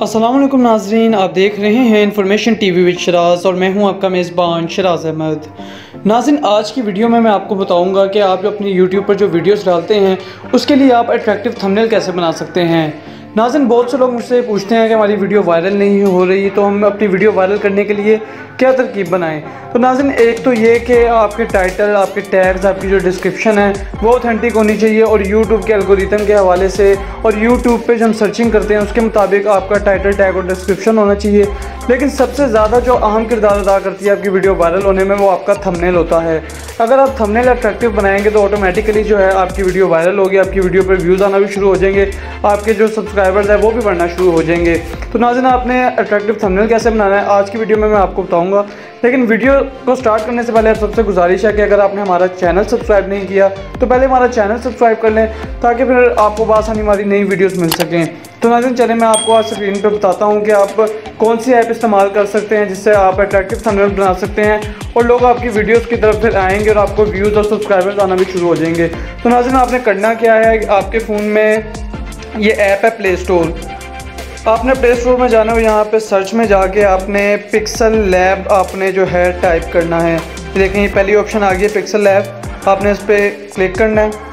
अस्सलाम वालेकुम नाजरीन, आप देख रहे हैं इन्फॉर्मेशन टीवी विद शराज और मैं हूं आपका मेज़बान शराज अहमद। नाज़रीन, आज की वीडियो में मैं आपको बताऊंगा कि आप जो अपनी यूट्यूब पर जो वीडियोस डालते हैं उसके लिए आप अट्रैक्टिव थंबनेल कैसे बना सकते हैं। नाज़रीन, बहुत से लोग मुझसे पूछते हैं कि हमारी वीडियो वायरल नहीं हो रही, तो हम अपनी वीडियो वायरल करने के लिए क्या तरकीब बनाएं। तो नाज़रीन, एक तो ये कि आपके टाइटल, आपके टैग्स, आपकी जो डिस्क्रिप्शन है वो ऑथेंटिक होनी चाहिए और यूट्यूब के एल्गोरिथम के हवाले से और यूट्यूब पे जो हम सर्चिंग करते हैं उसके मुताबिक आपका टाइटल, टैग और डिस्क्रिप्शन होना चाहिए। लेकिन सबसे ज़्यादा जो अहम किरदार अदा करती है आपकी वीडियो वायरल होने में वो आपका थंबनेल होता है। अगर आप थंबनेल अट्रैक्टिव बनाएंगे तो ऑटोमेटिकली जो है आपकी वीडियो वायरल होगी, आपकी वीडियो पर व्यूज़ आना भी शुरू हो जाएंगे, आपके जो सब्सक्राइबर्स हैं वो भी बढ़ना शुरू हो जाएंगे। तो नाज़रीन, आपने अट्रैक्टिव थंबनेल कैसे बनाना है आज की वीडियो में मैं आपको बताऊंगा। लेकिन वीडियो को स्टार्ट करने से पहले आप सबसे गुजारिश है कि अगर आपने हमारा चैनल सब्सक्राइब नहीं किया तो पहले हमारा चैनल सब्सक्राइब कर लें ताकि फिर आपको बासानी हमारी नई वीडियोस मिल सकें। तो नाज़रीन, चलें मैं आपको आज स्क्रीन पे बताता हूं कि आप कौन सी ऐप इस्तेमाल कर सकते हैं जिससे आप अट्रैक्टिव थंबनेल बना सकते हैं और लोग आपकी वीडियोस की तरफ फिर आएंगे और आपको व्यूज़ और सब्सक्राइबर्स आना भी शुरू हो जाएंगे। तो नाज़रीन, आपने करना क्या है, आपके फ़ोन में ये ऐप है प्ले स्टोर। आपने प्ले स्टोर में जाना है, यहाँ पे सर्च में जाके आपने पिक्सल लैब आपने जो है टाइप करना है। देखें, ये पहली ऑप्शन आ गई है पिक्सल लैब, आपने इस पर क्लिक करना है।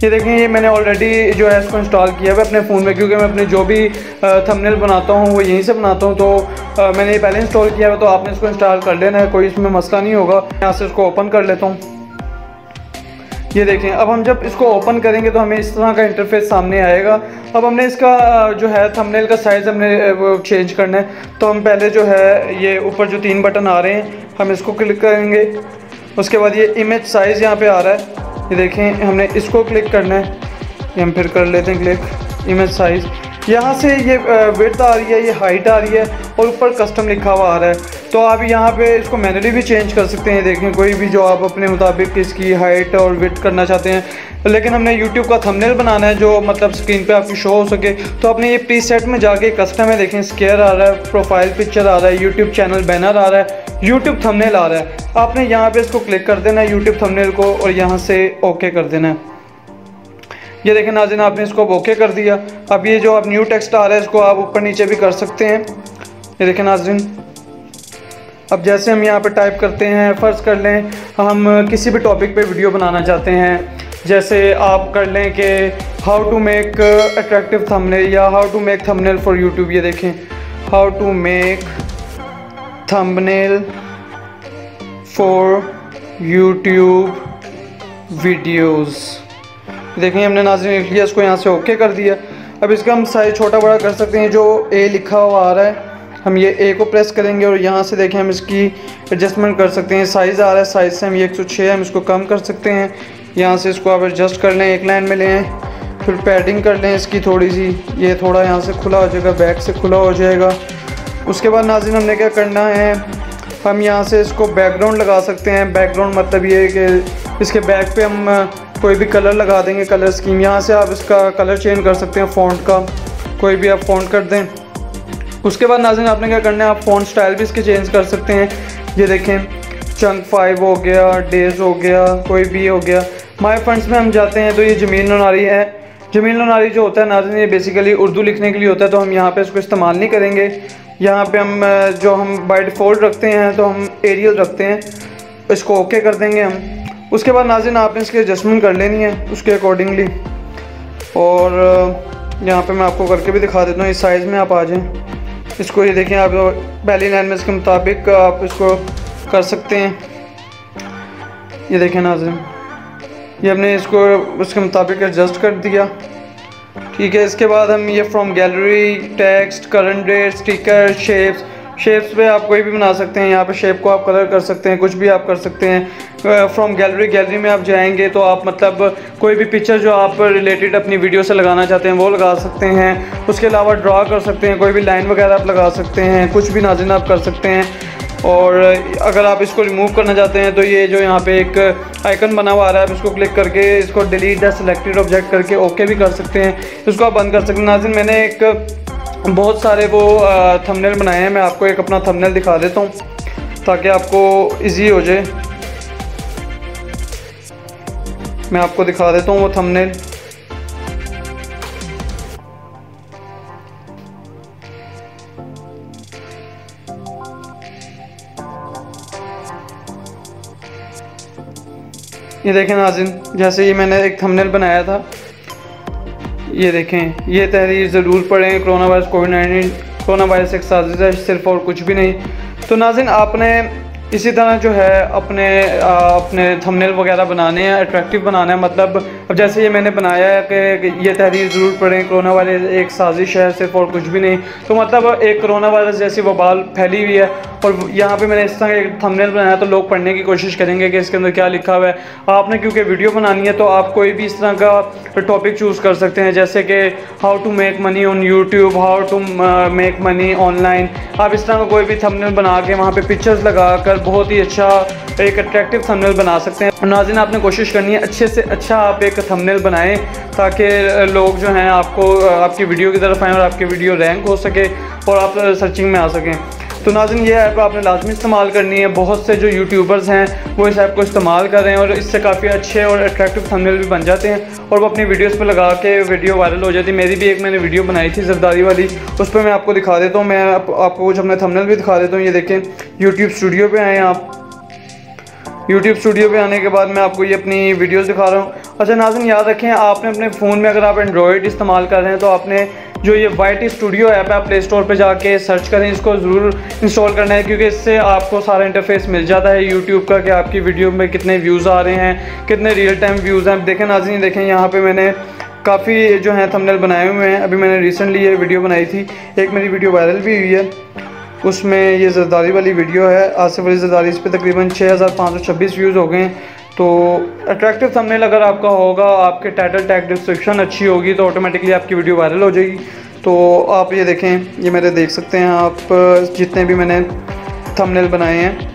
ये देखें, ये मैंने ऑलरेडी जो है इसको इंस्टॉल किया है अपने फ़ोन में, क्योंकि मैं अपने जो भी थंबनेल बनाता हूँ वो यहीं से बनाता हूँ। तो मैंने ये पहले इंस्टॉल किया है, तो आपने इसको इंस्टॉल कर लेना है, कोई इसमें मसला नहीं होगा। यहाँ से इसको ओपन कर लेता हूँ। ये देखें, अब हम जब इसको ओपन करेंगे तो हमें इस तरह का इंटरफेस सामने आएगा। अब हमने इसका जो है थंबनेल का साइज़ हमने वो चेंज करना है। तो हम पहले जो है ये ऊपर जो 3 बटन आ रहे हैं हम इसको क्लिक करेंगे। उसके बाद ये इमेज साइज़ यहाँ पे आ रहा है, ये देखें, हमने इसको क्लिक करना है। ये हम फिर कर लेते हैं क्लिक, इमेज साइज़। यहाँ से ये विड्थ आ रही है, ये हाइट आ रही है और ऊपर कस्टम लिखा हुआ आ रहा है। तो आप यहाँ पे इसको मैनुअली भी चेंज कर सकते हैं। देखें, कोई भी जो आप अपने मुताबिक इसकी हाइट और विड्थ करना चाहते हैं। लेकिन हमने YouTube का थंबनेल बनाना है जो मतलब स्क्रीन पे आपकी शो हो सके, तो अपने ये प्रीसेट में जाके कस्टम है, देखें, स्क्वायर आ रहा है, प्रोफाइल पिक्चर आ रहा है, यूट्यूब चैनल बैनर आ रहा है, यूट्यूब थंबनेल आ रहा है। आपने यहाँ पे इसको क्लिक कर देना है यूट्यूब थंबनेल को और यहाँ से ओके कर देना है। ये देखें नाज़रीन, आपने इसको ओके कर दिया। अब ये जो आप न्यू टेक्स्ट आ रहा है इसको आप ऊपर नीचे भी कर सकते हैं। ये देखें नाज़रीन, अब जैसे हम यहाँ पे टाइप करते हैं, फ़र्ज़ कर लें हम किसी भी टॉपिक पे वीडियो बनाना चाहते हैं, जैसे आप कर लें कि how to make attractive thumbnail या how to make thumbnail for YouTube. ये देखें, how to make thumbnail for YouTube videos. देखें, हमने नाज़रीन लिख लिया, इसको यहाँ से ओके कर दिया। अब इसका हम साइज़ छोटा बड़ा कर सकते हैं। जो ए लिखा हुआ आ रहा है हम ये ए को प्रेस करेंगे और यहाँ से देखें हम इसकी एडजस्टमेंट कर सकते हैं। साइज़ आ रहा है, साइज़ से हम ये 106 हम इसको कम कर सकते हैं। यहाँ से इसको आप एडजस्ट कर लें, एक लाइन में लें, फिर पैडिंग कर लें इसकी थोड़ी सी, ये थोड़ा यहाँ से खुला हो जाएगा, बैक से खुला हो जाएगा। उसके बाद नाज़रीन हमने क्या करना है, हम यहाँ से इसको बैकग्राउंड लगा सकते हैं। बैकग्राउंड मतलब ये है कि इसके बैक पे हम कोई भी कलर लगा देंगे, कलर स्कीम। यहाँ से आप इसका कलर चेंज कर सकते हैं, फ़ॉन्ट का कोई भी आप फ़ॉन्ट कर दें। उसके बाद नाज़रीन आपने क्या करना है, आप फ़ॉन्ट स्टाइल भी इसके चेंज कर सकते हैं। ये देखें, चंक 5 हो गया, डेज़ हो गया, कोई भी हो गया। माय फंड्स में हम जाते हैं तो ये जमील ननारी है। जमील ननारी जो होता है नाज़रीन ये बेसिकली उर्दू लिखने के लिए होता है, तो हम यहाँ पे इसको इस्तेमाल नहीं करेंगे। यहाँ पे हम जो हम बाय डिफ़ॉल्ट रखते हैं तो हम एरियल रखते हैं, इसको ओके कर देंगे हम। उसके बाद नाज़रीन आपने इसकी एडजस्टमेंट कर लेनी है उसके अकॉर्डिंगली। और यहाँ पे मैं आपको करके भी दिखा देता हूँ, इस साइज़ में आप आ जाएँ इसको। ये देखें, आप पहली लाइन में इसके मुताबिक आप इसको कर सकते हैं। ये देखें नाज़रीन, ये हमने इसको उसके मुताबिक एडजस्ट कर दिया, ठीक है। इसके बाद हम ये from gallery, text, current date, sticker, shapes पे आप कोई भी बना सकते हैं। यहाँ पे शेप को आप कलर कर सकते हैं, कुछ भी आप कर सकते हैं। फ्रॉम गैलरी में आप जाएंगे तो आप मतलब कोई भी पिक्चर जो आप रिलेटेड अपनी वीडियो से लगाना चाहते हैं वो लगा सकते हैं। उसके अलावा ड्रा कर सकते हैं, कोई भी लाइन वगैरह आप लगा सकते हैं, कुछ भी नाज़रीन आप कर सकते हैं। और अगर आप इसको रिमूव करना चाहते हैं तो ये जो यहाँ पे एक आइकन बना हुआ आ रहा है, आप इसको क्लिक करके इसको डिलीट द सिलेक्टेड ऑब्जेक्ट करके ओके भी कर सकते हैं, इसको आप बंद कर सकते हैं। नाज़रीन, मैंने एक बहुत सारे वो थंबनेल बनाए हैं, मैं आपको एक अपना थंबनेल दिखा देता हूँ ताकि आपको इजी हो जाए। मैं आपको दिखा देता हूँ वो थंबनेल। ये देखें नाज़रीन, जैसे ये मैंने एक थंबनेल बनाया था, ये देखें, ये तहरीर ज़रूर पढ़ें, कोरोना वायरस कोविड-19 कोरोना वायरस एक साजिश है सिर्फ और कुछ भी नहीं। तो नाज़रीन आपने इसी तरह जो है अपने थंबनेल वगैरह बनाने हैं, अट्रैक्टिव बनाना है। मतलब अब जैसे ये मैंने बनाया है कि ये तहरीर ज़रूर पढ़ें, कोरोना वायरस एक साजिश है सिर्फ और कुछ भी नहीं। तो मतलब एक कोरोना वायरस जैसी वबाल फैली हुई है और यहाँ पे मैंने इस तरह एक थंबनेल बनाया तो लोग पढ़ने की कोशिश करेंगे कि इसके अंदर क्या लिखा हुआ है। आपने क्योंकि वीडियो बनानी है तो आप कोई भी इस तरह का टॉपिक चूज़ कर सकते हैं, जैसे कि how to make money on YouTube, how to make money online. आप इस तरह का कोई भी थंबनेल बना के वहाँ पे पिक्चर्स लगा कर बहुत ही अच्छा एक अट्रैक्टिव थंबनेल बना सकते हैं। नाज़रीन आपने कोशिश करनी है अच्छे से अच्छा आप एक थंबनेल बनाएं ताकि लोग जो हैं आपको आपकी वीडियो की तरफ आएँ और आपकी वीडियो रैंक हो सके और आप सर्चिंग में आ सकें। तो नाज़रीन ये ऐप आपने लाजमी इस्तेमाल करनी है। बहुत से जो यूट्यूबर्स हैं वो इस ऐप को इस्तेमाल कर रहे हैं और इससे काफ़ी अच्छे और अट्रैक्टिव थंबनेल भी बन जाते हैं और वो अपनी वीडियोस पे लगा के वीडियो वायरल हो जाती है। मेरी भी एक मैंने वीडियो बनाई थी ज़रदारी वाली, उस पर मैं आपको दिखा देता हूँ। मैं आपको कुछ अपने थंबनेल भी दिखा देता हूँ। ये देखें, यूट्यूब स्टूडियो पर आएँ आप। यूट्यूब स्टूडियो पे आने के बाद मैं आपको ये अपनी वीडियोस दिखा रहा हूँ। अच्छा नाज़रीन याद रखें, आपने अपने फ़ोन में अगर आप एंड्रॉयड इस्तेमाल कर रहे हैं तो आपने जो ये YT स्टूडियो ऐप है आप प्ले स्टोर पे जाके सर्च करें, इसको ज़रूर इंस्टॉल करना है क्योंकि इससे आपको सारा इंटरफेस मिल जाता है यूट्यूब का कि आपकी वीडियो में कितने व्यूज़ आ रहे हैं, कितने रियल टाइम व्यूज़ हैं। देखें नाज़रीन, देखें यहाँ पर मैंने काफ़ी जो है थंबनेल बनाए हुए हैं। अभी मैंने रिसेंटली ये वीडियो बनाई थी, एक मेरी वीडियो वायरल भी हुई है, उसमें ये ज़रदारी वाली वीडियो है, आसिफ अली ज़रदारी। इस पर तकरीबन 6526 व्यूज़ हो गए हैं। तो अट्रैक्टिव थंबनेल अगर आपका होगा, आपके टाइटल टैग डिस्क्रिप्शन अच्छी होगी तो ऑटोमेटिकली आपकी वीडियो वायरल हो जाएगी। तो आप ये देखें, ये मेरे देख सकते हैं आप जितने भी मैंने थंबनेल बनाए हैं।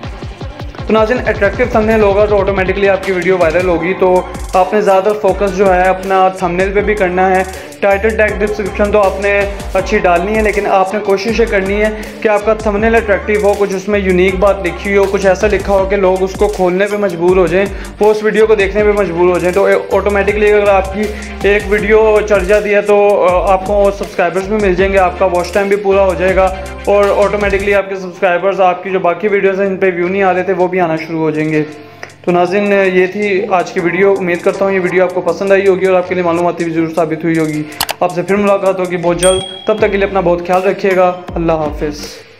तो नाज़रीन अट्रैक्टिव थंबनेल होगा तो ऑटोमेटिकली आपकी वीडियो वायरल होगी। तो आपने ज़्यादातर फोकस जो है अपना थंबनेल पे भी करना है। टाइटल टैग डिस्क्रिप्शन तो आपने अच्छी डालनी है, लेकिन आपने कोशिश ये करनी है कि आपका थंबनेल अट्रैक्टिव हो, कुछ उसमें यूनिक बात लिखी हो, कुछ ऐसा लिखा हो कि लोग उसको खोलने पे मजबूर हो जाएं, वो उस वीडियो को देखने पे मजबूर हो जाएं। तो ऑटोमेटिकली अगर आपकी एक वीडियो चढ़ जाती है तो आपको सब्सक्राइबर्स भी मिल जाएंगे, आपका वॉच टाइम भी पूरा हो जाएगा और ऑटोमेटिकली आपके सब्सक्राइबर्स, आपकी जो बाकी वीडियोज़ हैं इन पर व्यू नहीं आ रहे थे वो भी आना शुरू हो जाएंगे। तो नाज़रीन ये थी आज की वीडियो। उम्मीद करता हूँ ये वीडियो आपको पसंद आई होगी और आपके लिए मालूमाती भी ज़रूर साबित हुई होगी। आपसे फिर मुलाकात होगी बहुत जल्द, तब तक के लिए अपना बहुत ख्याल रखिएगा। अल्लाह हाफिज़।